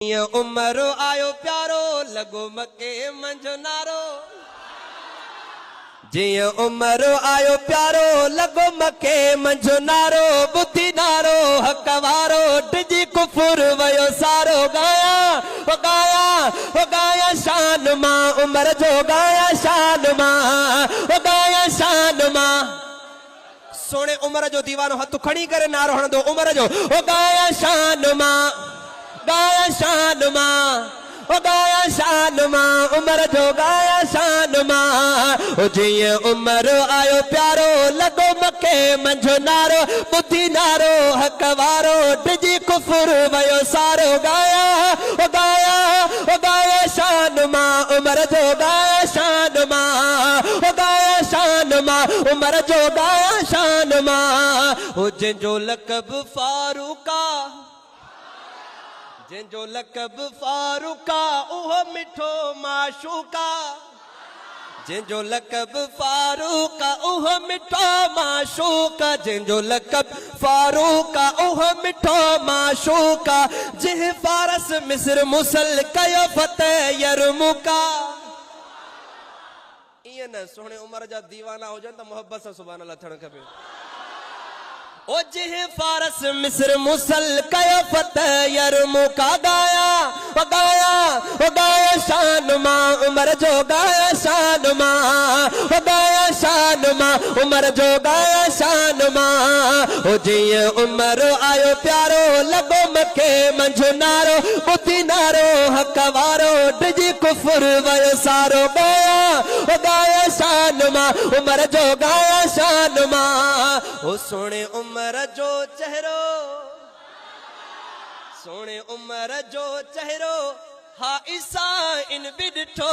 ये उमरो आयो प्यारो लगो मके मंझो नारो। जिया उमरो आयो प्यारो लगो मके मंझो नारो। बुद्धि नारो हकवारो डिजी कुफुर वयो सारो। गाया ओ गाया ओ गाया शान मां उमर जो गाया शान मां ओ गाया शान मां। सोने उमर जो दीवानो हथ खड़ी करे नारो हण दो उमर जो ओ गाया शान मां गाया शान मां ओ गाया शान मां उमर जो गाया शान मां। ओ जिया उमर आयो प्यारो लगो मके मंझो नारो। बुद्धि नारो हकवारो डिजी कुफुर वयो सारो। गाया ओ गाया ओ गाया शान मां उमर जो गाया शान मां ओ गाया शान मां उमर जो गाया शान मां। ओ जिंजो लक़ब फारूका जिंजो लक़ब फारूका उहो मिठो माशूका। जिंजो लक़ब फारूका उहो मिठो माशूका। जिंजो लक़ब फारूका उहो मिठो माशूका। जिह फारस मिस्र मुसल कयो फतेह यरमुका। इए न सोहणे उमर जा दीवाना हुजन त मोहब्बत सां सुभान अल्लाह थियण खपे। ओ जिह फारस मिस्र मुसल कयो फतेह यरमुका। गाया ओ गाया ओ गाया शान मां उमर जो गाया शान मां ओ गाया शान मां उमर जो गाया शान मां। ओ जिया उमर आयो प्यारो लगो मके मंझो नारो। बुद्धि नारो हकवारो डिजी कुफुर वयो सारो। गाया ओ गाया शान मां उमर जो गाया शान मां। ओ सोने उमर जो चेहरो सोने उमर जो चेहरो हा ईसा इन भी डिठो।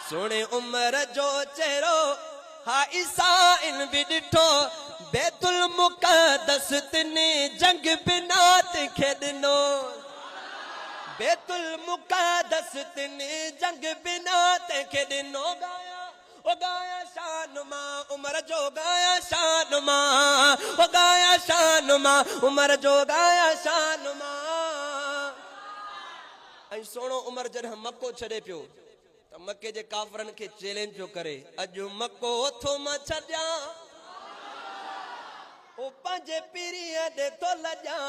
सोने उमर जो चेहरो हा ईसा इन भी डिठो। बैतुल मुक़द्दस तिने जंग बिनात खेडनो। बैतुल मुक़द्दस तिने जंग बिनात खेडनो। गाया ओ गाया शान मां उमर जो गाया शान मां ओ गाया शान मां उमर जो गाया शान मां। ऐं सोणो उमर जॾहिं मको छॾे पियो त मके जे काफ़रनि खे चैलेंज पियो करे अॼु मको थो मां छॾियां ओ पंहिंजे पीरीअ ॾे थो लॼां।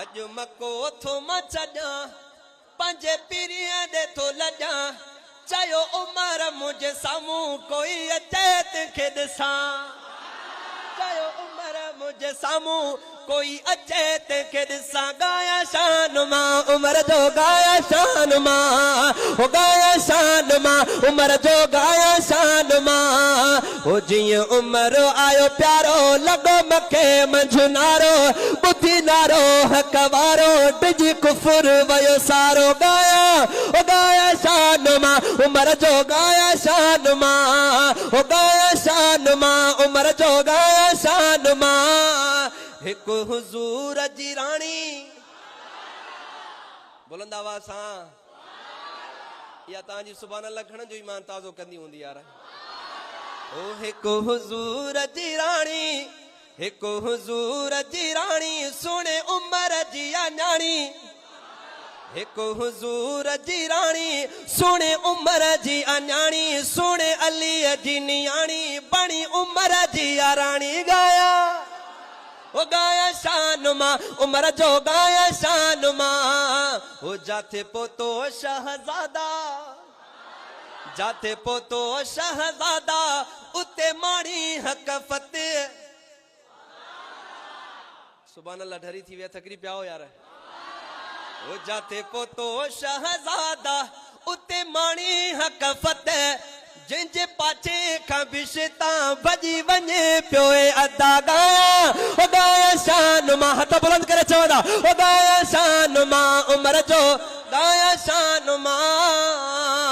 अॼु मको थो मां छॾियां पंहिंजे पीरीअ ॾे थो लॼां। चयो उमर मुझे सामू कोई अचे तंहिंखे ॾिसां। चयो उमर मुझे सामू कोई अचे तंहिंखे ॾिसां। गाया शान मां उमर जो गाया शान मां ओ गाया शान मां उमर जो गाया शान मां। ओ जिया उमर आयो प्यारो लगो मके मंझो नारो। बुद्धि नारो हकवारो डिजी कुफुर वयो सारो। गाया ओ गाया शान मां उमर जो गाया शान मां ओ गाया शान मां उमर जो गाया शान मां। हिकु हुजूर जी राणी बुलंद आवाज़ सां या तव्हांजी सुभान अल्लाह खणण जो ईमान ताज़ो कंदी हूंदी यार। ओ हिकु हुजूर जी राणी हिकु हुजूर जी राणी सुणे उमर जी न्याणी। हिकु हुजूर जी राणी सुणे उमर जी न्याणी। सुणे अलीअ जी नियाणी बणी उमर जी राणी। गाया ओ गाया शान मां उमर जो गाया शान मां। ओ जाथे पोतो शहजादा जाथे पोतो शहजादा उते माणी हक फतेह। सुभान अल्लाह ढरी थी विया थकरी पिया हो यार। ओ जाथे पोतो शहजादा उते माणी हक फतेह। जिंजे पाचे खां बिशता भॼी वञे पियो अदा। गाया ओ गाया शान मां हथ बुलंद करे चवंदा ओ गाया शान मां उमर जो गाया शान मां।